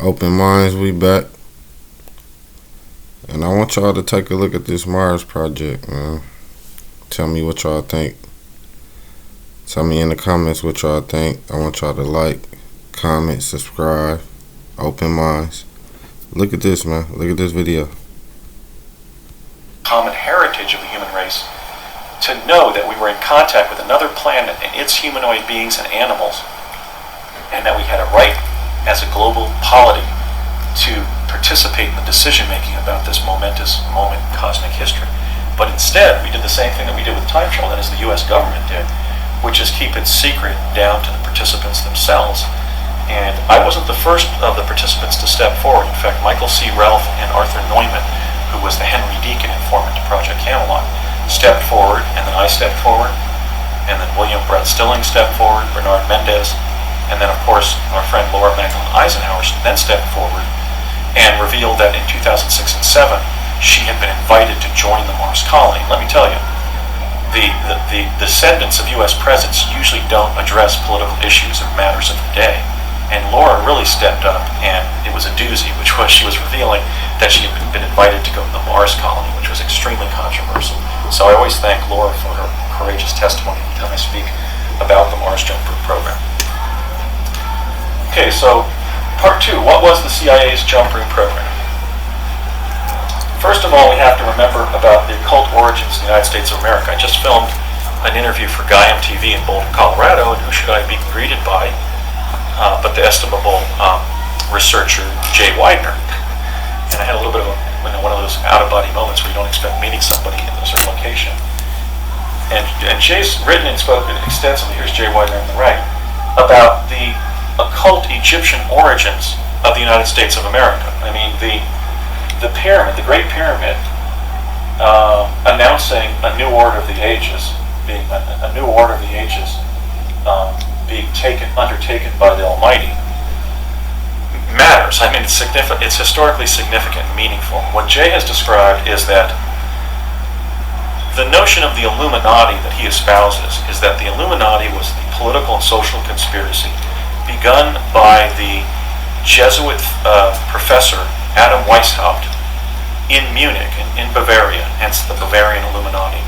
Open Minds, we back. And I want y'all to take a look at this Mars project, man. Tell me what y'all think. Tell me in the comments what y'all think. I want y'all to like, comment, subscribe. Open Minds. Look at this, man. Look at this video. Common heritage of the human race to know that we were in contact with another planet and its humanoid beings and animals, and that we had a right as a global polity to participate in the decision making about this momentous moment in cosmic history. But instead, we did the same thing that we did with time travel, that is the US government did, which is keep it secret down to the participants themselves. And I wasn't the first of the participants to step forward. In fact, Michael C. Ralph and Arthur Neumann, who was the Henry Deacon informant to Project Camelot, stepped forward, and then I stepped forward, and then William Brett Stilling stepped forward, Bernard Mendez, and then of course our friend Laura Magdalene Eisenhower then stepped forward and revealed that in 2006 and 7 she had been invited to join the Mars colony. Let me tell you, the descendants of U.S. presidents usually don't address political issues or matters of the day. And Laura really stepped up, and it was a doozy, which was she was revealing that she had been invited to go to the Mars colony, which was extremely controversial. So I always thank Laura for her courageous testimony every time I speak about the Mars Jumper program. Okay, so part 2, what was the CIA's jump room program? First of all, we have to remember about the occult origins in the United States of America. I just filmed an interview for Guy MTV in Boulder, Colorado, and who should I be greeted by but the estimable researcher Jay Widener. And I had a little bit of one of those out-of-body moments where you don't expect meeting somebody in a certain location. And Jay's written and spoken extensively, here's Jay Widener on the right, about the occult Egyptian origins of the United States of America. I mean, the pyramid, the Great Pyramid, announcing a new order of the ages, being a new order of the ages, being undertaken by the Almighty, matters. I mean, it's significant. It's historically significant and meaningful. What Jay has described is that the notion of the Illuminati that he espouses is that the Illuminati was the political and social conspiracy begun by the Jesuit professor Adam Weishaupt in Munich, in Bavaria, hence the Bavarian Illuminati,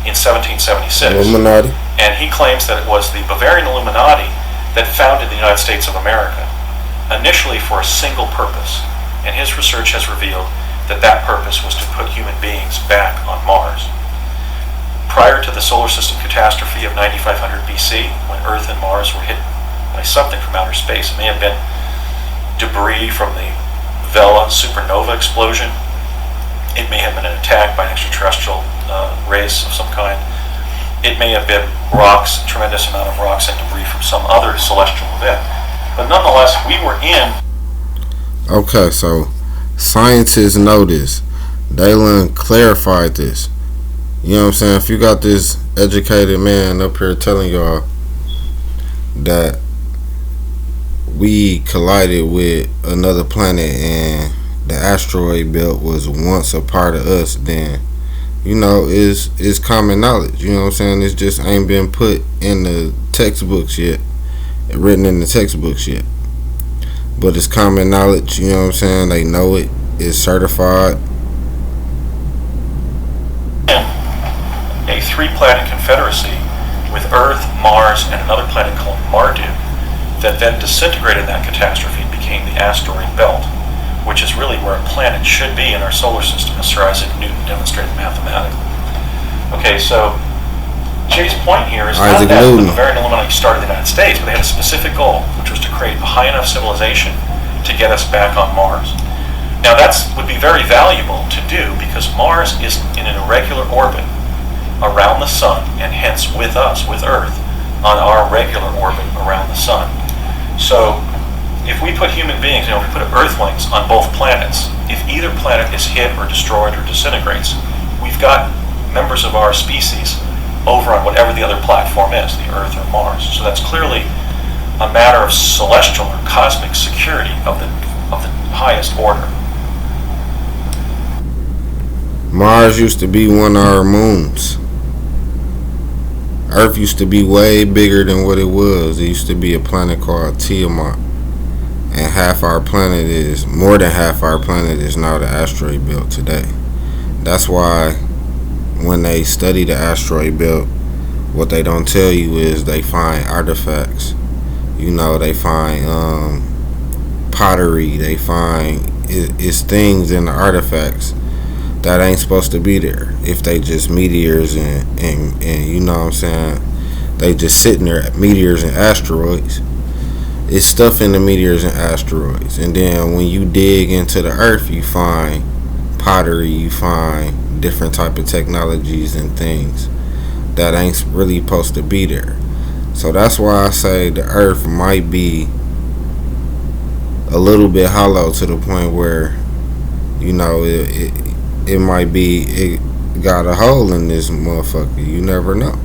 in 1776. Illuminati. And he claims that it was the Bavarian Illuminati that founded the United States of America, initially for a single purpose. And his research has revealed that that purpose was to put human beings back on Mars. Prior to the solar system catastrophe of 9500 BC, when Earth and Mars were hit by something from outer space, it may have been debris from the Vela supernova explosion. It may have been an attack by an extraterrestrial race of some kind. It may have been rocks, a tremendous amount of rocks and debris from some other celestial event. But nonetheless, we were in... Okay, so scientists know this. Dalen clarified this. You know what I'm saying? If you got this educated man up here telling y'all that we collided with another planet and the asteroid belt was once a part of us, then you know it's common knowledge. You know what I'm saying? It just ain't been put in the textbooks yet, written in the textbooks yet, but it's common knowledge. You know what I'm saying? They know it. It's certified. A 3-planet confederacy with Earth, Mars, and another planet called Marduk that then disintegrated in that catastrophe and became the asteroid belt, which is really where a planet should be in our solar system, as Sir Isaac Newton demonstrated mathematically. Okay, so Jay's point here is not that the Bavarian Illuminati started the United States, but they had a specific goal, which was to create a high enough civilization to get us back on Mars. Now that would be very valuable to do because Mars is in an irregular orbit around the Sun, and hence with us, with Earth, on our regular orbit around the Sun. So if we put human beings, if we put Earthlings on both planets, if either planet is hit or destroyed or disintegrates, we've got members of our species over on whatever the other platform is, the Earth or Mars. So that's clearly a matter of celestial or cosmic security of the highest order. Mars used to be one of our moons. Earth used to be way bigger than what it was. It used to be a planet called Tiamat. And and more than half our planet is now the asteroid belt today. That's why when they study the asteroid belt, what they don't tell you is they find artifacts. They find pottery. They find it's things in the artifacts that ain't supposed to be there. If they just meteors and you know what I'm saying, they just sitting there, meteors and asteroids. It's stuff in the meteors and asteroids. And then when you dig into the earth, you find pottery, you find different type of technologies and things that ain't really supposed to be there. So that's why I say the earth might be a little bit hollow to the point where it might be it got a hole in this motherfucker. You never know.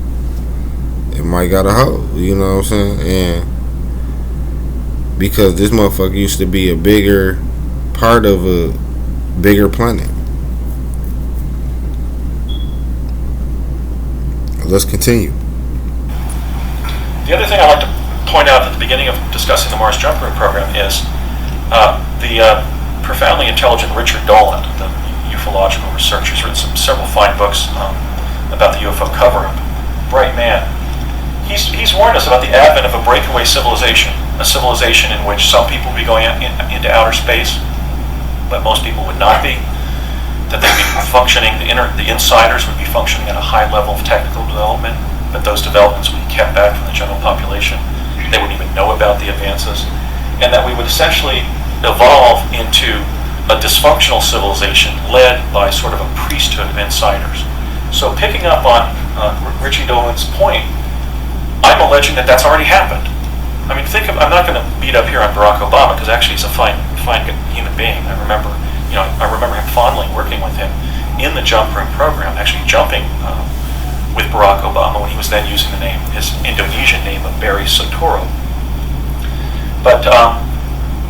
It might got a hole, you know what I'm saying? And because this motherfucker used to be a bigger part of a bigger planet. Let's continue. The other thing I'd like to point out at the beginning of discussing the Mars Jump Room program is the profoundly intelligent Richard Dolan, the ufological researcher, has written several fine books about the UFO cover-up. Bright man. He's warned us about the advent of a breakaway civilization, a civilization in which some people would be going into outer space, but most people would not be. That they'd be functioning, the insiders would be functioning at a high level of technical development, but those developments would be kept back from the general population. They wouldn't even know about the advances. And that we would essentially evolve into a dysfunctional civilization led by sort of a priesthood of insiders. So picking up on Richie Dolan's point, I'm alleging that that's already happened. I mean, I'm not going to beat up here on Barack Obama, because actually he's a fine human being. I remember him fondly working with him in the Jump Room program, actually jumping with Barack Obama when he was then using his Indonesian name of Barry Sotoro. But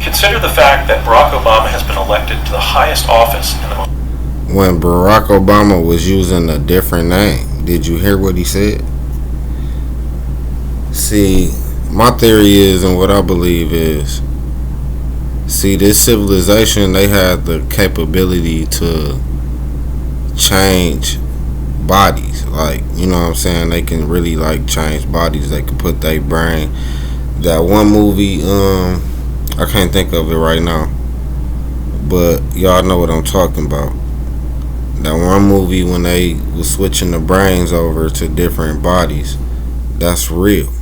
consider the fact that Barack Obama has been elected to the highest office in the most... When Barack Obama was using a different name, did you hear what he said? See, my theory is, and what I believe is, this civilization, they had the capability to change bodies. Like, you know what I'm saying? They can really, change bodies. They can put their brain. That one movie, I can't think of it right now, but y'all know what I'm talking about. That one movie when they was switching the brains over to different bodies, that's real.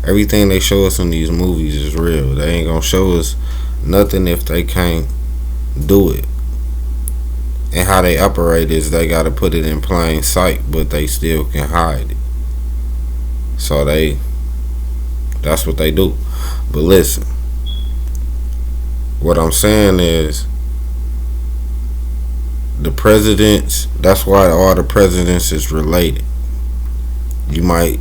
Everything they show us in these movies is real. They ain't gonna show us nothing if they can't do it. And how they operate is they gotta put it in plain sight, but they still can hide it. So that's what they do. But listen, what I'm saying is, the presidents, that's why all the presidents is related. I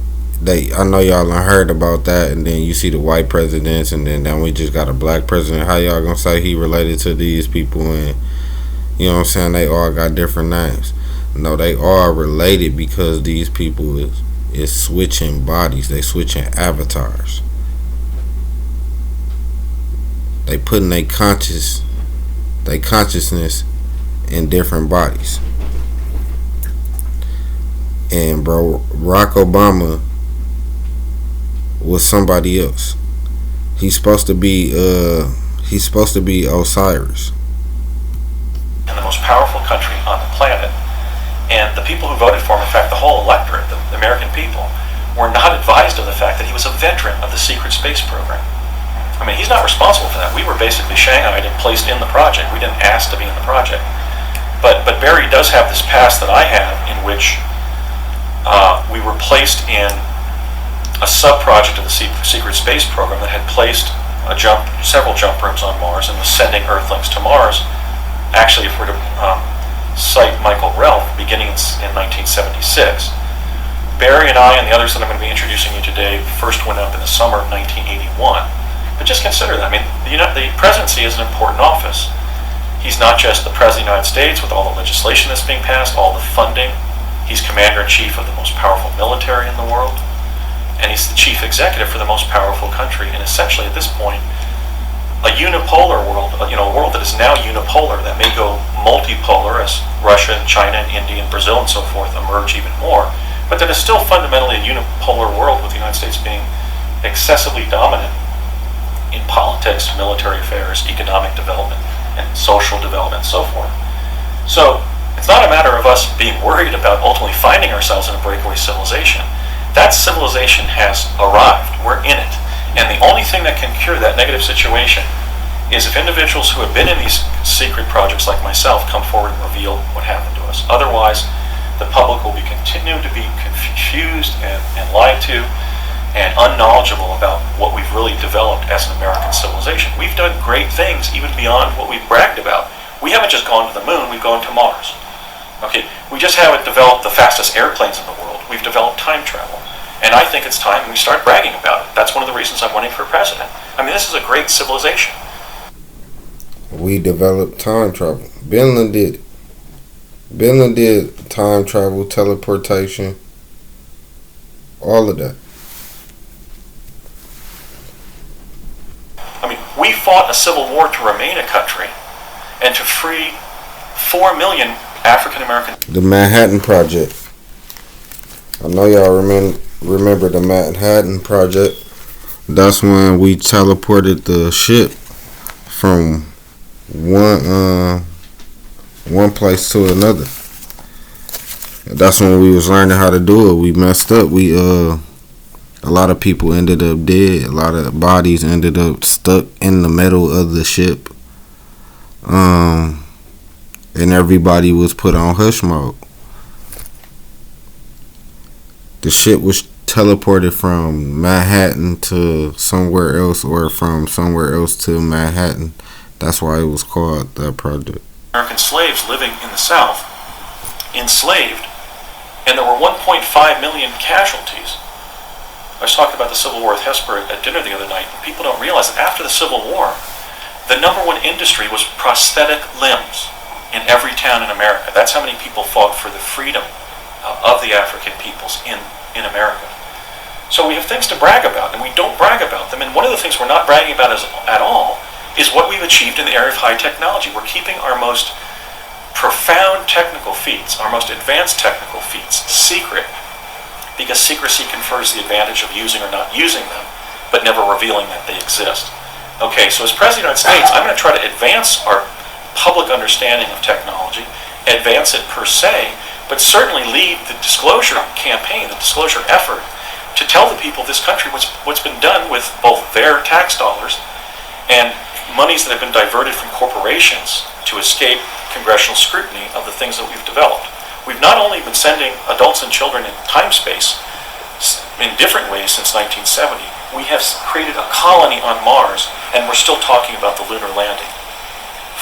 know y'all done heard about that, and then you see the white presidents, and then we just got a black president. How y'all gonna say he related to these people? And you know what I'm saying, they all got different names. No, they are related because these people is switching bodies. They switching avatars. They putting their consciousness in different bodies. And Barack Obama was somebody else. He's supposed to be Osiris. And the most powerful country on the planet. And the people who voted for him, in fact the whole electorate, the American people, were not advised of the fact that he was a veteran of the secret space program. I mean, he's not responsible for that. We were basically shanghaied and placed in the project. We didn't ask to be in the project. But Barry does have this past that I have, in which we were placed in a sub-project of the secret space program that had placed several jump rooms on Mars and was sending Earthlings to Mars. Actually, if we're to cite Michael Relf, beginning in 1976, Barry and I and the others that I'm going to be introducing you today first went up in the summer of 1981. But just consider that. I mean, the presidency is an important office. He's not just the President of the United States with all the legislation that's being passed, all the funding. He's Commander-in-Chief of the most powerful military in the world. And he's the Chief Executive for the most powerful country. And essentially, at this point, a unipolar world, a world that is now unipolar, that may go multipolar as Russia and China and India and Brazil and so forth emerge even more, but that is still fundamentally a unipolar world, with the United States being excessively dominant in politics, military affairs, economic development, and social development, and so forth. So it's not a matter of us being worried about ultimately finding ourselves in a breakaway civilization. That civilization has arrived. We're in it. And the only thing that can cure that negative situation is if individuals who have been in these secret projects like myself come forward and reveal what happened to us. Otherwise, the public will continue to be confused and lied to and unknowledgeable about what we've really developed as an American civilization. We've done great things even beyond what we've bragged about. We haven't just gone to the moon, we've gone to Mars. Okay, we just haven't developed the fastest airplanes in the world. We've developed time travel. And I think it's time we start bragging about it. That's one of the reasons I'm running for president. I mean, this is a great civilization. We developed time travel. Ben Lin did it. Ben Lin did time travel, teleportation, all of that. I mean, we fought a civil war to remain a country and to free 4 million African American. The Manhattan Project. I know y'all remember the Manhattan Project. That's when we teleported the ship from one place to another. That's when we was learning how to do it. We messed up. A lot of people ended up dead. A lot of bodies ended up stuck in the middle of the ship. And everybody was put on hush mode. The ship was teleported from Manhattan to somewhere else, or from somewhere else to Manhattan. That's why it was called that project. American slaves living in the South, enslaved, and there were 1.5 million casualties. I was talking about the Civil War with Hesper at dinner the other night. People don't realize that after the Civil War, the number one industry was prosthetic limbs in every town in America. That's how many people fought for the freedom of the African peoples in America. So we have things to brag about, and we don't brag about them. And one of the things we're not bragging about at all is what we've achieved in the area of high technology. We're keeping our most profound technical feats, our most advanced technical feats, secret, because secrecy confers the advantage of using or not using them, but never revealing that they exist. Okay, so as President of the United States, I'm going to try to advance our public understanding of technology, advance it per se, but certainly lead the disclosure campaign, the disclosure effort, to tell the people of this country what's been done with both their tax dollars and monies that have been diverted from corporations to escape congressional scrutiny of the things that we've developed. We've not only been sending adults and children in time space in different ways since 1970, we have created a colony on Mars, and we're still talking about the lunar landing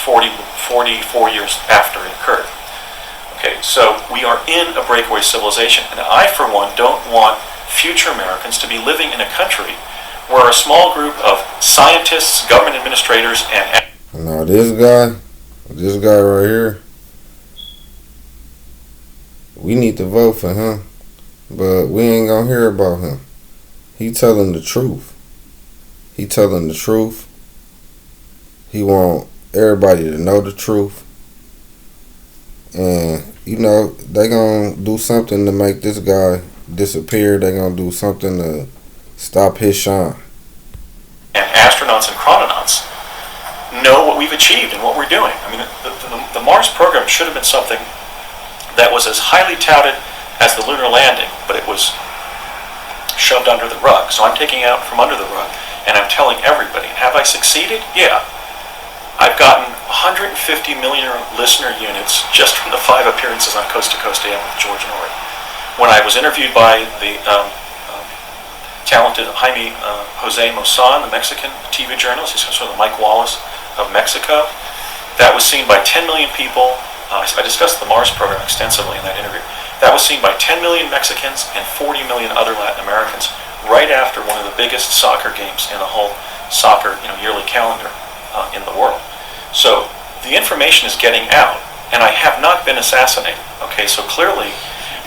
44 years after it occurred. Okay, so we are in a breakaway civilization, and I, for one, don't want future Americans to be living in a country where a small group of scientists, government administrators, and... Now this guy right here, we need to vote for him, but we ain't gonna hear about him. He telling the truth. He telling the truth. He want everybody to know the truth. And, they gonna do something to make this guy disappear. They gonna do something to stop his shine. And astronauts and chrononauts know what we've achieved and what we're doing. I mean, the Mars program should have been something that was as highly touted as the lunar landing, but it was shoved under the rug. So I'm taking it out from under the rug, and I'm telling everybody, have I succeeded? Yeah. I've gotten 150 million listener units just from the 5 appearances on Coast to Coast AM with George Norrie. When I was interviewed by the talented Jaime Jose Mozan, the Mexican TV journalist, he's sort of the Mike Wallace of Mexico, that was seen by 10 million people. I discussed the Mars program extensively in that interview. That was seen by 10 million Mexicans and 40 million other Latin Americans right after one of the biggest soccer games in the whole soccer yearly calendar in the world. So the information is getting out, and I have not been assassinated. Okay, so clearly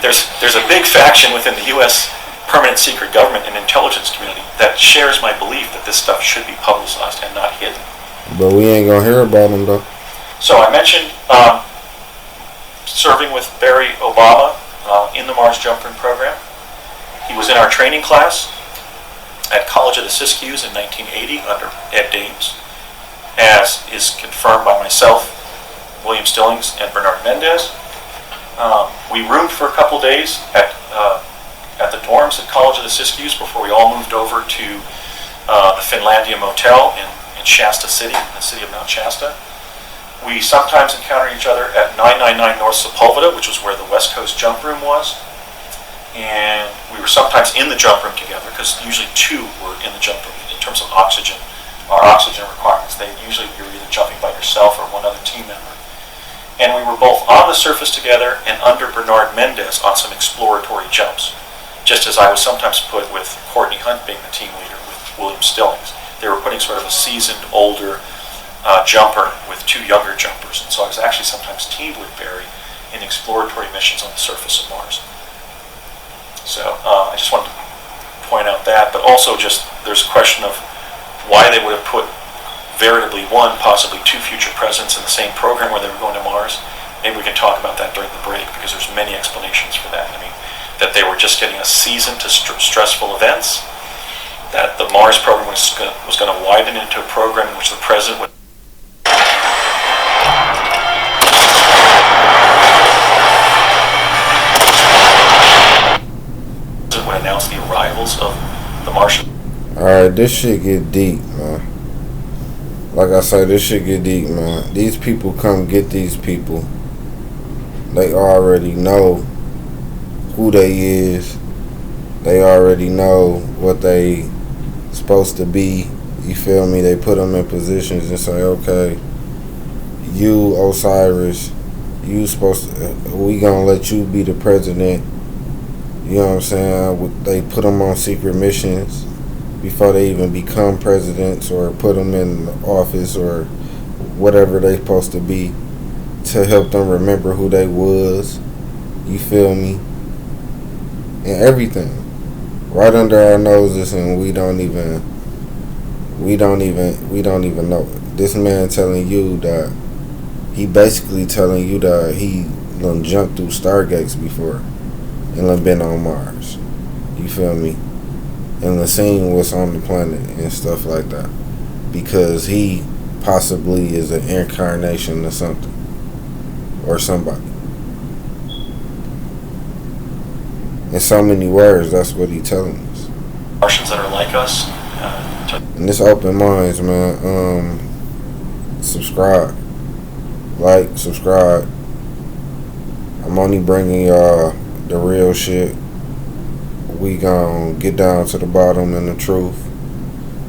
there's a big faction within the U.S. permanent secret government and intelligence community that shares my belief that this stuff should be publicized and not hidden. But we ain't gonna hear about him though. So I mentioned serving with Barry Obama in the Mars Jump Room program. He was in our training class at College of the Siskiyous in 1980 under Ed Dames, as is confirmed by myself, William Stillings, and Bernard Mendez. We roomed for a couple days at the dorms at College of the Siskiyous before we all moved over to the Finlandia Motel in Shasta City, in the city of Mount Shasta. We sometimes encountered each other at 999 North Sepulveda, which was where the West Coast Jump Room was. And we were sometimes in the jump room together, because usually two were in the jump room in terms of oxygen, our oxygen requirements. You're either jumping by yourself or one other team member. And we were both on the surface together and under Bernard Mendez on some exploratory jumps, just as I was sometimes put with Courtney Hunt being the team leader with William Stillings. They were putting sort of a seasoned, older jumper with two younger jumpers. And so I was actually sometimes teamed with Barry in exploratory missions on the surface of Mars. So I just wanted to point out that, but also just there's a question of why they would have put veritably one, possibly two future presidents in the same program where they were going to Mars. Maybe we can talk about that during the break, because there's many explanations for that. I mean, that they were just getting a season to stressful events, that the Mars program was going to widen into a program in which the president would announce the arrivals of the Martian. Alright, this shit get deep, man. Like I said, this shit get deep, man. These people come get these people. They already know who they is. They already know what they supposed to be. You feel me? They put them in positions and say, okay, you, Osiris, you supposed to, we gonna let you be the president. You know what I'm saying? They put them on secret missions before they even become presidents, or put them in office or whatever they supposed to be, to help them remember who they was. You feel me? And everything right under our noses, and we don't even know it. This man telling you that he basically telling you that he done jumped through stargates before and done been on Mars. You feel me? And done seen what's on the planet and stuff like that, because he possibly is an incarnation of something or somebody. In so many words, that's what he telling us. Martians that are like us. And this open minds, man. Subscribe, like, subscribe. I'm only bringing y'all the real shit. We gon' get down to the bottom and the truth.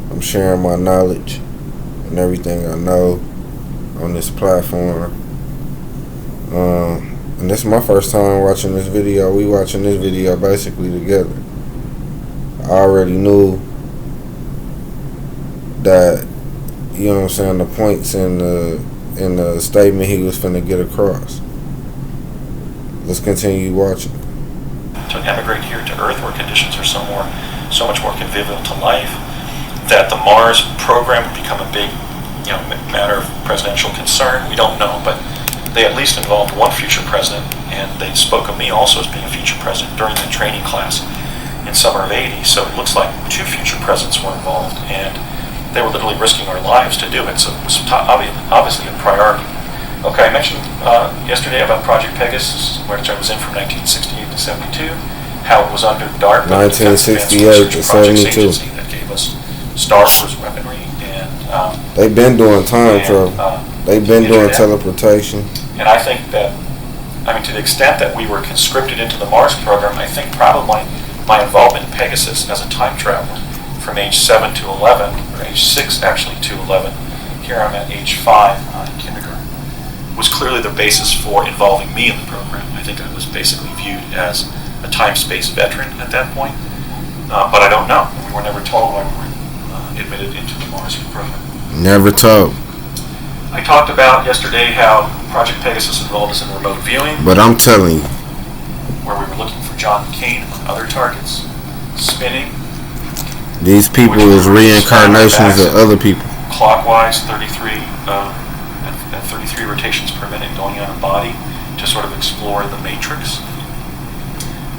I'm sharing my knowledge and everything I know on this platform. And this is my first time watching this video. We watching this video basically together. I already knew that, you know what I'm saying, the points in the statement he was finna get across. Let's continue watching. To emigrate here to Earth, where conditions are so much more convivial to life, that the Mars program would become a big, matter of presidential concern. We don't know, but they at least involved one future president, and they spoke of me also as being a future president during the training class in summer of '80. So it looks like two future presidents were involved, and they were literally risking our lives to do it. So it was obviously a priority. Okay, I mentioned yesterday about Project Pegasus, which I was in from 1968 to 72, how it was under DARPA, 1968 to 72. That gave us Star Wars weaponry, and they've been doing time travel. They've been doing teleportation. And I think that, to the extent that we were conscripted into the Mars program, I think probably my involvement in Pegasus as a time traveler from age 7 to 11, or age 6 actually to 11, here I'm at age 5 in kindergarten, was clearly the basis for involving me in the program. I think I was basically viewed as a time-space veteran at that point, but I don't know. We were never told why we were admitted into the Mars program. Never told. I talked about yesterday how Project Pegasus involved us in remote viewing. But I'm telling you, where we were looking for John McCain among other targets, spinning. These people is reincarnations of other people. clockwise, 33 rotations per minute going on a body to sort of explore the matrix.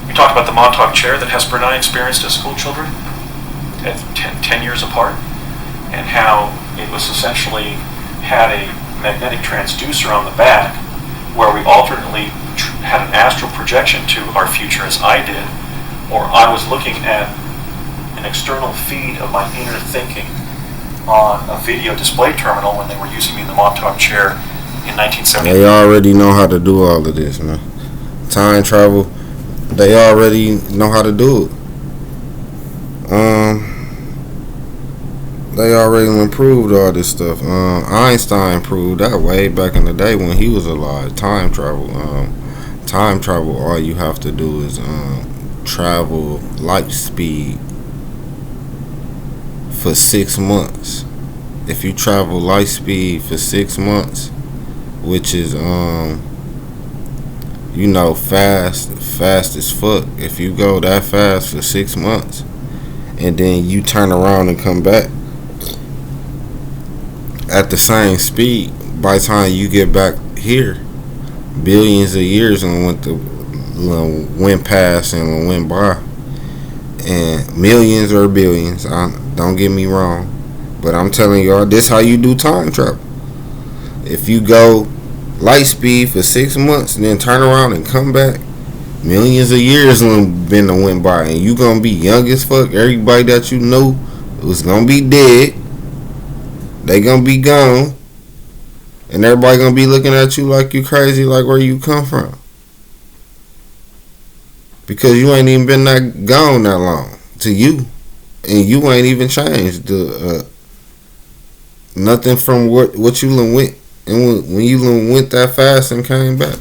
We talked about the Montauk chair that Hesper and I experienced as school children at 10 years apart, and how it was essentially had a magnetic transducer on the back where we alternately had an astral projection to our future as I did, or I was looking at an external feed of my inner thinking on a video display terminal when they were using me in the Montauk chair in 1970. They already know how to do all of this, man. Time travel, they already know how to do it. They already improved all this stuff. Einstein proved that way back in the day when he was alive. Time travel. All you have to do is travel light speed for 6 months. If you travel light speed for 6 months, which is fast as fuck. If you go that fast for 6 months and then you turn around and come back at the same speed, by the time you get back here, billions of years went past and went by, and millions or billions. Don't get me wrong, but I'm telling y'all, this how you do time travel. If you go light speed for 6 months and then turn around and come back, millions of years went by, and you gonna be young as fuck. Everybody that you knew was gonna be dead. They gonna be gone, and everybody gonna be looking at you like you crazy, like where you come from, because you ain't even been that gone that long to you, and you ain't even changed nothing from what you went, and when you went that fast and came back.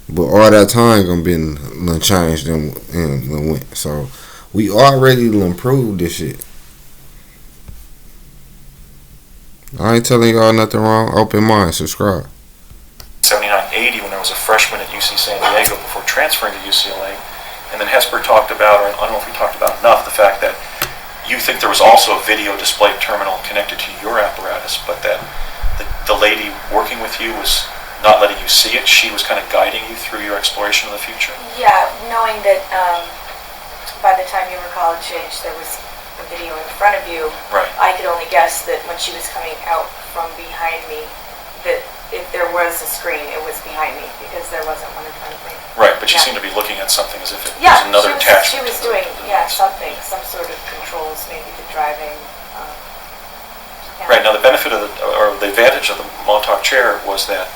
But all that time gonna be changed and went. So we already improved this shit. I ain't telling y'all nothing wrong. Open mind, subscribe. 79-80 when I was a freshman at UC San Diego before transferring to UCLA. And then Hesper talked about, or I don't know if we talked about enough, the fact that you think there was also a video display terminal connected to your apparatus, but that the lady working with you was not letting you see it. She was kind of guiding you through your exploration of the future. Yeah, knowing that by the time you were college age, there was a video in front of you. Right. I could only guess that when she was coming out from behind me, that if there was a screen, it was behind me, because there wasn't one in front of me. Right, but she seemed to be looking at something as if it was another attachment. She was doing something, some sort of controls, maybe the driving. Right. Now the benefit of the advantage of the Montauk chair was that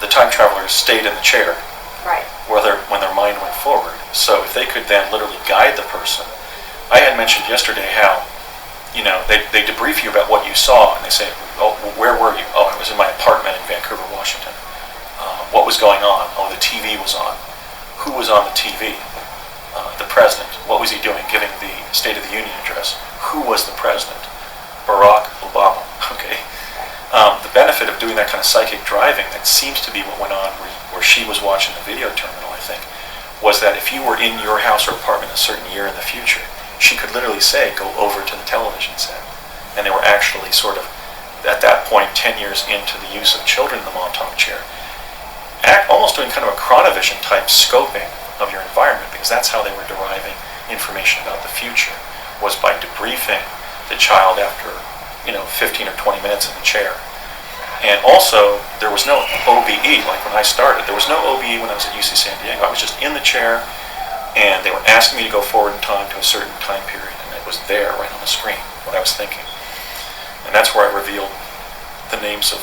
the time travelers stayed in the chair. Right. When their mind went forward. So if they could then literally guide the person. I had mentioned yesterday how, they debrief you about what you saw, and they say, oh, where were you? Oh, I was in my apartment in Vancouver, Washington. What was going on? Oh, the TV was on. Who was on the TV? The president. What was he doing? Giving the State of the Union address. Who was the president? Barack Obama. Okay. The benefit of doing that kind of psychic driving, that seems to be what went on where she was watching the video terminal, I think, was that if you were in your house or apartment a certain year in the future, she could literally say, go over to the television set. And they were actually sort of, at that point, 10 years into the use of children in the Montauk chair, almost doing kind of a chronovision type scoping of your environment, because that's how they were deriving information about the future, was by debriefing the child after 15 or 20 minutes in the chair. And also, there was no OBE, like when I started. There was no OBE when I was at UC San Diego. I was just in the chair, and they were asking me to go forward in time to a certain time period, and it was there right on the screen, what I was thinking. And that's where I revealed the names of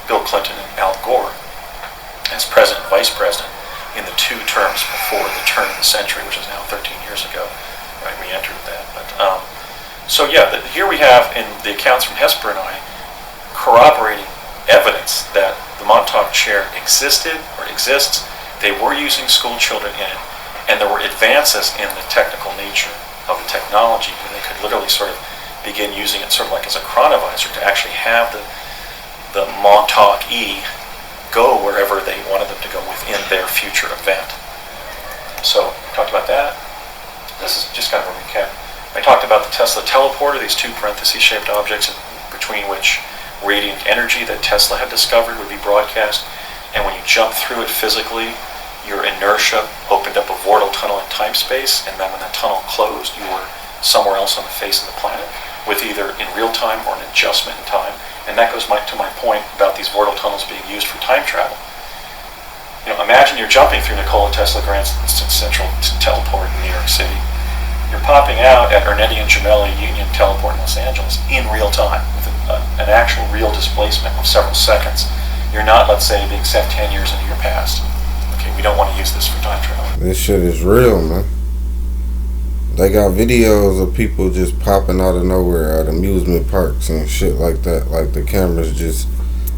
Bill Clinton and Al Gore as president and vice president in the 2 terms before the turn of the century, which is now 13 years ago. I re-entered that. But here we have in the accounts from Hesper and I corroborating evidence that the Montauk chair existed or exists. They were using school children in it, and there were advances in the technical nature of the technology, and they could literally sort of begin using it sort of like as a chronovisor to actually have the Montauk E go wherever they wanted them to go within their future event. So, we talked about that. This is just kind of a recap. I talked about the Tesla teleporter, these two parenthesis-shaped objects between which radiant energy that Tesla had discovered would be broadcast, and when you jump through it physically, your inertia opened up a vortal tunnel in time-space, and then when that tunnel closed, you were somewhere else on the face of the planet, with either in real time or an adjustment in time. And that goes to my point about these vortal tunnels being used for time travel. Imagine you're jumping through Nikola Tesla Grand Central Teleport in New York City. You're popping out at Ernetti and Gemelli Union Teleport in Los Angeles in real time with an actual real displacement of several seconds. You're not, let's say, being sent 10 years into your past. Okay, we don't want to use this for time travel. This shit is real, man. They got videos of people just popping out of nowhere at amusement parks and shit like that. Like the cameras just,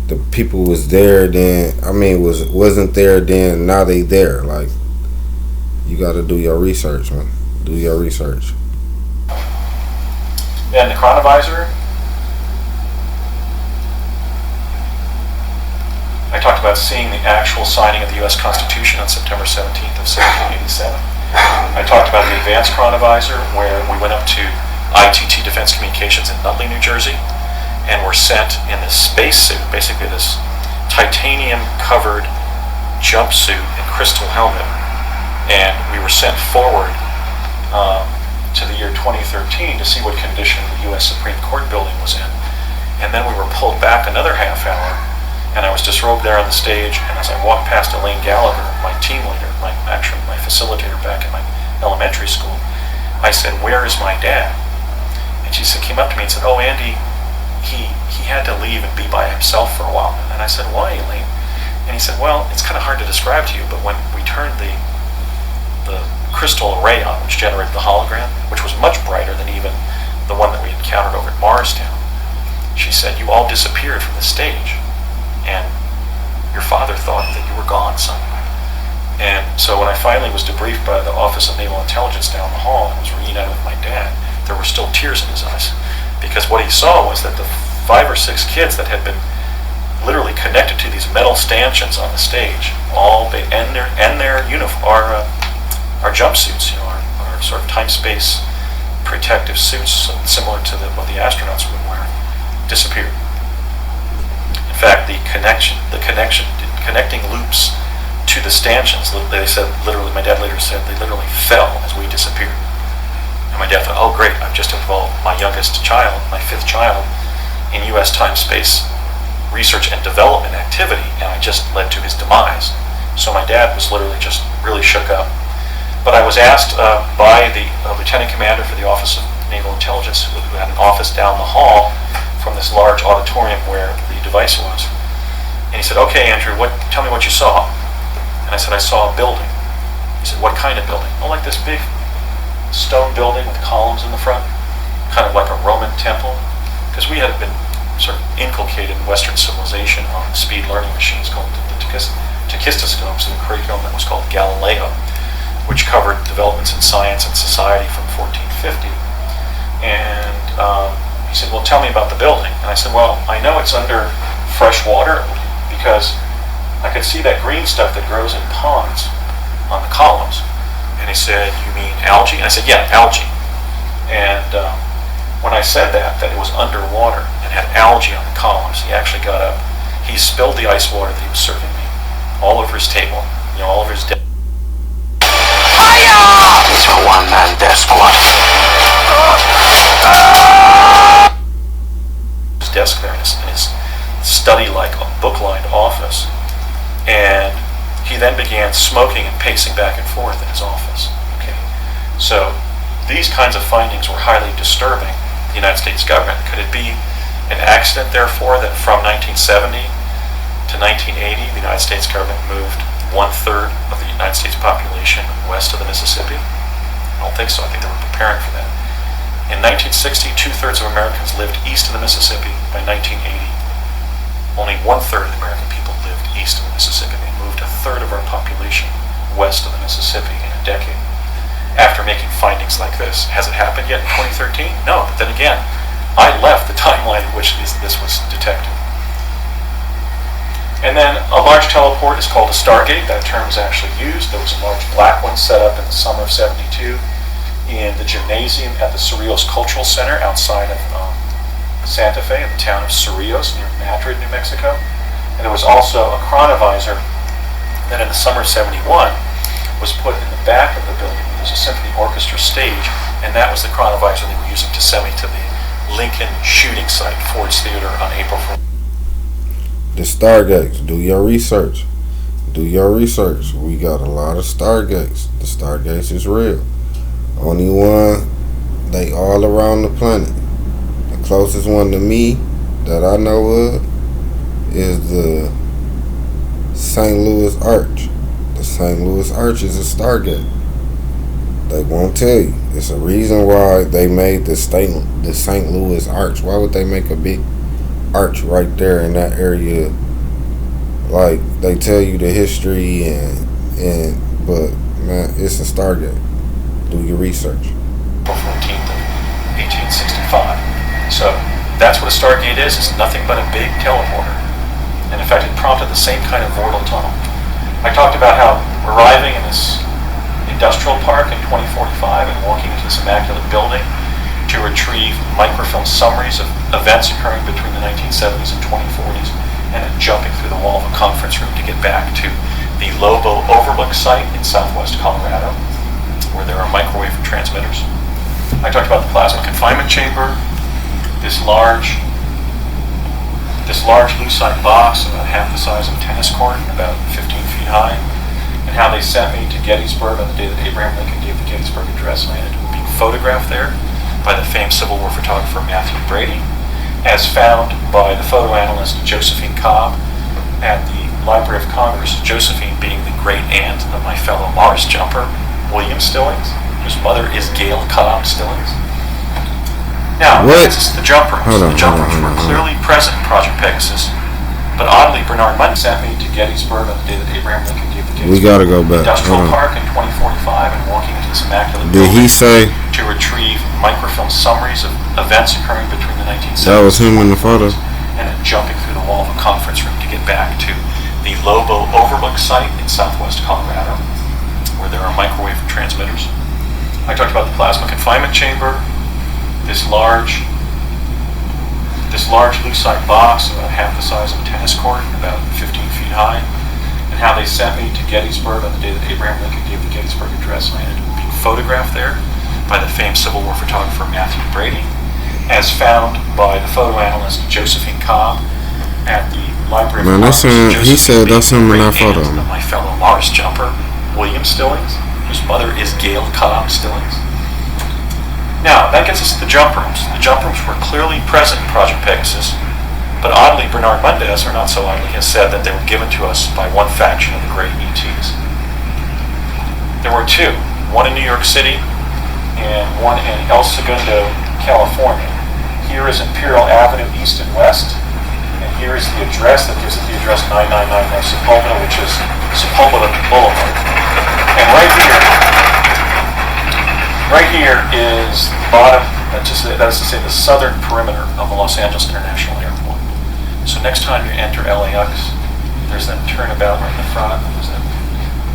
the people was there then. Wasn't there then. Now they there. Like, you got to do your research, man. Do your research. And the chronovisor, I talked about seeing the actual signing of the U.S. Constitution on September 17th of 1787. I talked about the advanced chronovisor, where we went up to ITT Defense Communications in Nutley, New Jersey, and were sent in this spacesuit, basically this titanium-covered jumpsuit and crystal helmet, and we were sent forward to the year 2013 to see what condition the U.S. Supreme Court building was in. And then we were pulled back another half hour, and I was disrobed there on the stage, and as I walked past Elaine Gallagher, my team leader, my facilitator back in my elementary school, I said, "Where is my dad?" And she came up to me and said, "Oh, Andy, he had to leave and be by himself for a while." And I said, "Why, Elaine?" And he said, "Well, it's kind of hard to describe to you, but when we turned the crystal array on, which generated the hologram, which was much brighter than even the one that we encountered over at Marstown," she said, "you all disappeared from the stage, and your father thought that you were gone somewhere." And so when I finally was debriefed by the Office of Naval Intelligence down the hall and was reunited with my dad, there were still tears in his eyes, because what he saw was that the 5 or 6 kids that had been literally connected to these metal stanchions on the stage, and their uniform, our jumpsuits, our sort of time-space protective suits, similar to what the astronauts would wear, disappeared. In fact, the connecting loops to the stanchions, they said, literally, my dad later said, they literally fell as we disappeared. And my dad thought, "Oh, great, I've just involved my youngest child, my 5th child, in U.S. time-space research and development activity, and I just led to his demise." So my dad was literally just really shook up. But I was asked by the lieutenant commander for the Office of Naval Intelligence, who had an office down the hall from this large auditorium where the device was. And he said, "Okay, Andrew, tell me what you saw." And I said, "I saw a building." He said, "What kind of building?" "Oh, like this big stone building with columns in the front, kind of like a Roman temple." Because we had been sort of inculcated in Western civilization on speed learning machines called the tachistoscopes, and the curriculum that was called Galileo, which covered developments in science and society from 1450. And he said, "Well, tell me about the building." And I said, "Well, I know it's under fresh water because I could see that green stuff that grows in ponds on the columns." And he said, "You mean algae?" And I said, "Yeah, algae." And when I said that it was underwater and had algae on the columns, he actually got up. He spilled the ice water that he was serving me all over his table, all over his desk. It's a one-man death squad. His desk there in his study-like, book-lined office, and he then began smoking and pacing back and forth in his office. Okay, so these kinds of findings were highly disturbing to the United States government. Could it be an accident, therefore, that from 1970 to 1980, the United States government moved 1/3 of the United States population west of the Mississippi? I don't think so. I think they were preparing for that. In 1960, 2/3 of Americans lived east of the Mississippi. By 1980, only 1/3 of the American people lived east of the Mississippi. They moved 1/3 of our population west of the Mississippi in a decade. After making findings like this, has it happened yet in 2013? No, but then again, I left the timeline in which this was detected. And then a large teleport is called a Stargate. That term is actually used. There was a large black one set up in the summer of '72 in the gymnasium at the Cerrillos Cultural Center outside of Santa Fe, in the town of Cerrillos near Madrid, New Mexico. And there was also a chronovisor that in the summer of '71 was put in the back of the building. There's a symphony orchestra stage, and that was the chronovisor they were using to send me to the Lincoln shooting site, Ford's Theater, on April 4th. The Stargates. Do your research. Do your research. We got a lot of Stargates. The Stargates is real. Only one, they all around the planet. The closest one to me that I know of is the St. Louis Arch. The St. Louis Arch is a Stargate. They won't tell you. It's a reason why they made the St. Louis Arch. Why would they make a big arch right there in that area? Like, they tell you the history but man, it's a Stargate. Do your research. April 14th of 1865. So that's what a Stargate is. It's nothing but a big teleporter. And in fact, it prompted the same kind of vortal tunnel. I talked about how arriving in this industrial park in 2045 and walking into this immaculate building to retrieve microfilm summaries of events occurring between the 1970s and 2040s, and then jumping through the wall of a conference room to get back to the Lobo Overlook site in southwest Colorado, where there are microwave transmitters. I talked about the plasma confinement chamber, this large lucite box about half the size of a tennis court, about 15 feet high, and how they sent me to Gettysburg on the day that Abraham Lincoln gave the Gettysburg Address, and I ended up being photographed there by the famed Civil War photographer Matthew Brady, as found by the photo analyst Josephine Cobb at the Library of Congress, Josephine being the great aunt of my fellow Mars jumper, William Stillings, whose mother is Gail Cobb Stillings. Now, this is the jump rooms. The jump rooms were clearly present in Project Pegasus, but oddly, Bernard Munn sent me to Gettysburg on the day that Abraham Lincoln gave the Gettysburg We gotta go back. Industrial Park in 2045 and walking into this immaculate Did he say to retrieve microfilm summaries of events occurring between the 1970s that was him in the photo? and then jumping through the wall of a conference room to get back to the Lobo Overlook site in southwest Colorado, where there are microwave transmitters. I talked about the plasma confinement chamber, this large lucite box about half the size of a tennis court, about 15 feet high, and how they sent me to Gettysburg on the day that Abraham Lincoln gave the Gettysburg Address, and I ended up being photographed there by the famed Civil War photographer Matthew Brady, as found by the photo analyst Josephine Cobb at the Library of Congress. He said that's him in that photo. My fellow Mars jumper, William Stillings, whose mother is Gail Cobb Stillings. Now, that gets us to the jump rooms. The jump rooms were clearly present in Project Pegasus, but oddly, Bernard Mundez, or not so oddly, has said that they were given to us by one faction of the great ETs. There were two, one in New York City and one in El Segundo, California. Here is Imperial Avenue East and West, and here is the address that gives it the address 999 North Sepulveda, which is Sepulveda Boulevard. And right here is the bottom, that is to say the southern perimeter of the Los Angeles International Airport. So next time you enter LAX, there's that turnabout right in the front, there's that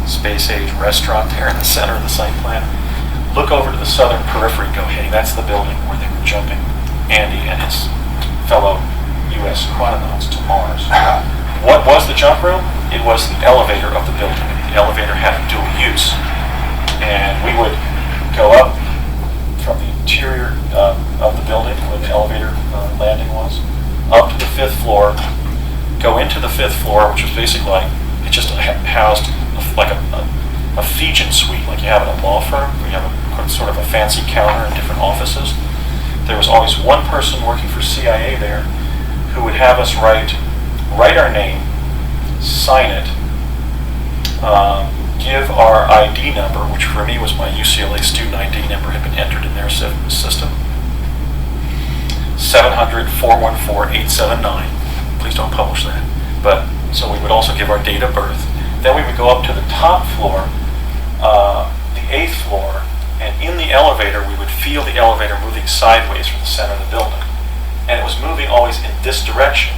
space age restaurant there in the center of the site plan. Look over to the southern periphery, go, hey, that's the building where they were jumping Andy and his fellow U.S. chrononauts to Mars. What was the jump room? It was the elevator of the building. The elevator had a dual use, and we would go up from the interior of the building where the elevator landing was, up to the 5th floor, go into the 5th floor, which was basically like, it just housed like a Fijian suite, like you have in a law firm, where you have a sort of a fancy counter and different offices. There was always one person working for CIA there who would have us write our name, sign it, give our ID number, which for me was my UCLA student ID number, had been entered in their system, 700-414-879. Please don't publish that. But so we would also give our date of birth. Then we would go up to the top floor, the 8th floor, and in the elevator we would feel the elevator moving sideways from the center of the building. And it was moving always in this direction.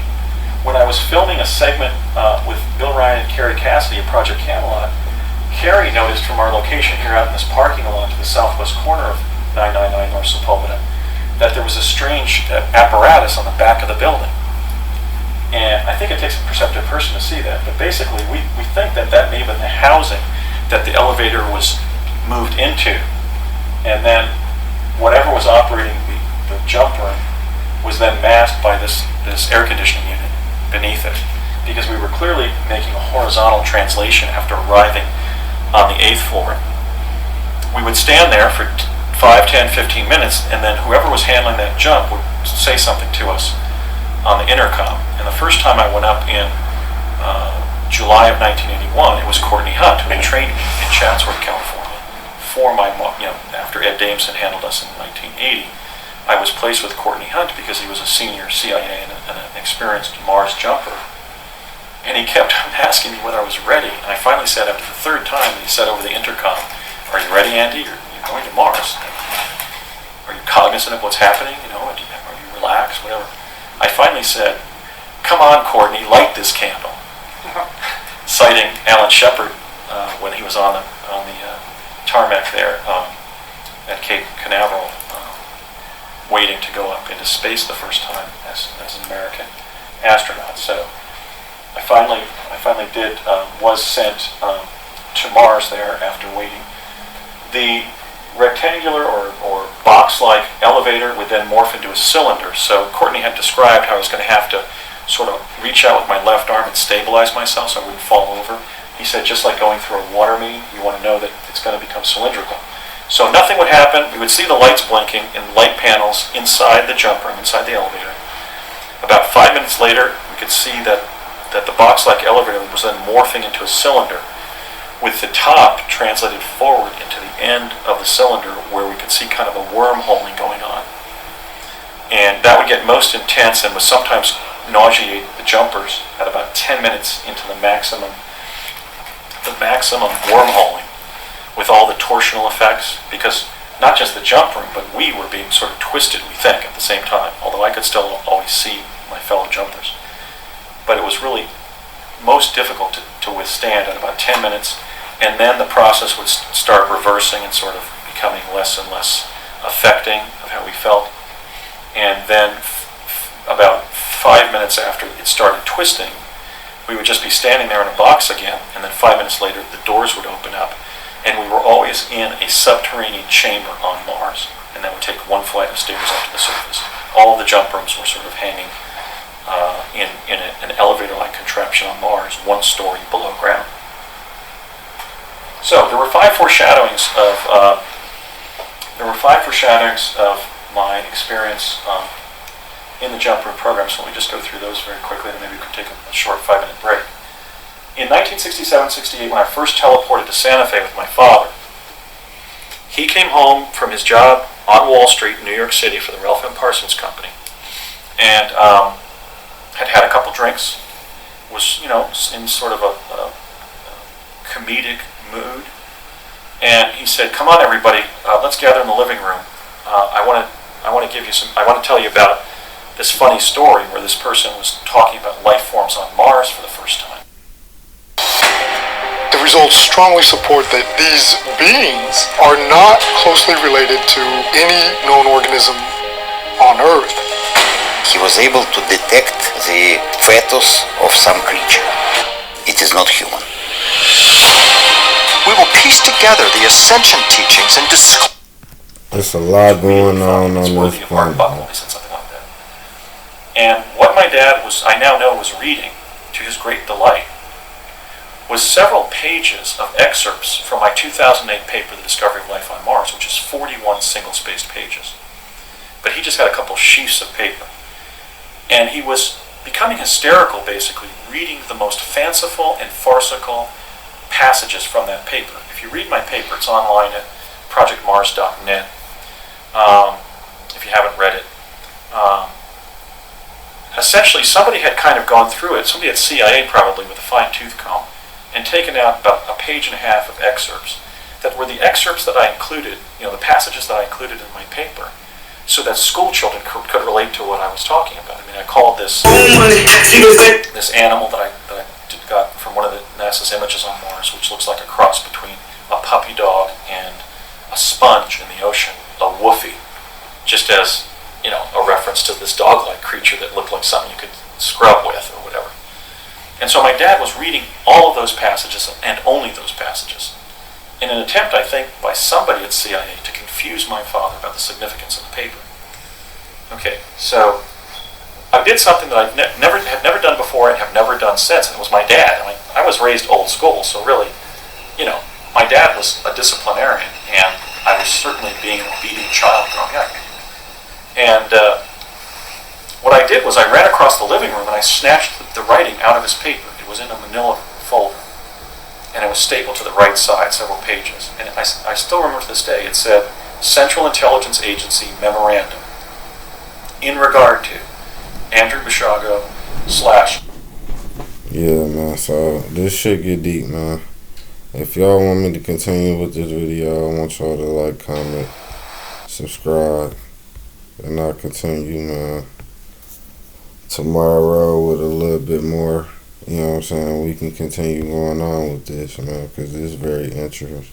When I was filming a segment with Bill Ryan and Carrie Cassidy at Project Camelot, Carrie noticed from our location here out in this parking lot to the southwest corner of 999 North Sepulveda that there was a strange apparatus on the back of the building. And I think it takes a perceptive person to see that, but basically we think that that may have been the housing that the elevator was moved into, and then whatever was operating the jump room was then masked by this air conditioning unit beneath it, because we were clearly making a horizontal translation after arriving on the 8th floor. We would stand there for 5, 10, 15 minutes, and then whoever was handling that jump would say something to us on the intercom. And the first time I went up in July of 1981, it was Courtney Hunt, who had trained me in Chatsworth, California, for my, after Ed Dameson handled us in 1980. I was placed with Courtney Hunt because he was a senior CIA and an experienced Mars jumper. And he kept asking me whether I was ready. And I finally said, after the third time, he said over the intercom, "Are you ready, Andy? You're going to Mars. Are you cognizant of what's happening? Are you relaxed? Whatever." I finally said, "Come on, Courtney, light this candle." Citing Alan Shepard when he was on the tarmac there at Cape Canaveral, waiting to go up into space the first time as an American astronaut. So I finally was sent to Mars there after waiting. The rectangular or box-like elevator would then morph into a cylinder. So Courtney had described how I was going to have to sort of reach out with my left arm and stabilize myself so I wouldn't fall over. He said, just like going through a water main, you want to know that it's going to become cylindrical. So nothing would happen. We would see the lights blinking in light panels inside the jump room, inside the elevator. About 5 minutes later, we could see that the box-like elevator was then morphing into a cylinder, with the top translated forward into the end of the cylinder where we could see kind of a wormholing going on. And that would get most intense and would sometimes nauseate the jumpers at about 10 minutes into the maximum wormholing, with all the torsional effects, because not just the jump room, but we were being sort of twisted, we think, at the same time, although I could still always see my fellow jumpers. But it was really most difficult to withstand at about 10 minutes, and then the process would start reversing and sort of becoming less and less affecting of how we felt. And then about 5 minutes after it started twisting, we would just be standing there in a box again, and then 5 minutes later the doors would open up, and we were always in a subterranean chamber on Mars, and that would take one flight of stairs up to the surface. All of the jump rooms were sort of hanging in an elevator-like contraption on Mars, 1 story below ground. So there were five foreshadowings of my experience in the jump room program. So let me just go through those very quickly, and maybe we can take a short 5-minute break. In 1967-68, when I first teleported to Santa Fe with my father, he came home from his job on Wall Street in New York City for the Ralph M. Parsons Company, and had a couple drinks, was in sort of a comedic mood, and he said, "Come on, everybody, let's gather in the living room. I want to tell you about this funny story where this person was talking about life forms on Mars for the first time." The results strongly support that these beings are not closely related to any known organism on Earth. He was able to detect the fetus of some creature. It is not human. We will piece together the ascension teachings and discover. There's a lot going on this planet. I said something like that. And what my dad I now know was reading, to his great delight, was several pages of excerpts from my 2008 paper, The Discovery of Life on Mars, which is 41 single-spaced pages. But he just had a couple sheafs of paper. And he was becoming hysterical, basically, reading the most fanciful and farcical passages from that paper. If you read my paper, it's online at projectmars.net, if you haven't read it. Essentially, somebody had kind of gone through it, somebody at CIA probably with a fine-tooth comb, and taken out about a page and a half of excerpts that were the excerpts that I included, the passages that I included in my paper, so that school children could relate to what I was talking about. I mean, I called this animal that I got from one of the NASA's images on Mars, which looks like a cross between a puppy dog and a sponge in the ocean, a woofie, just as, a reference to this dog-like creature that looked like something you could scrub with or whatever. And so my dad was reading all of those passages, and only those passages, in an attempt, I think, by somebody at CIA to confuse my father about the significance of the paper. Okay, so I did something that I had never done before and have never done since, and it was my dad. I was raised old school, so really, my dad was a disciplinarian, and I was certainly being an obedient child growing up. And what I did was I ran across the living room and I snatched the writing out of his paper. It was in a manila folder, and it was stapled to the right side, several pages. And I still remember to this day, it said, Central Intelligence Agency Memorandum, in regard to Andrew Bashago / Yeah, man, so this shit get deep, man. If y'all want me to continue with this video, I want y'all to like, comment, subscribe, and I'll continue, man, tomorrow with a little bit more. You know what I'm saying? We can continue going on with this, man, because this is very interesting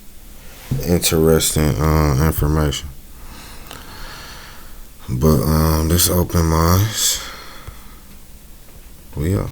information. But this open minds. We out.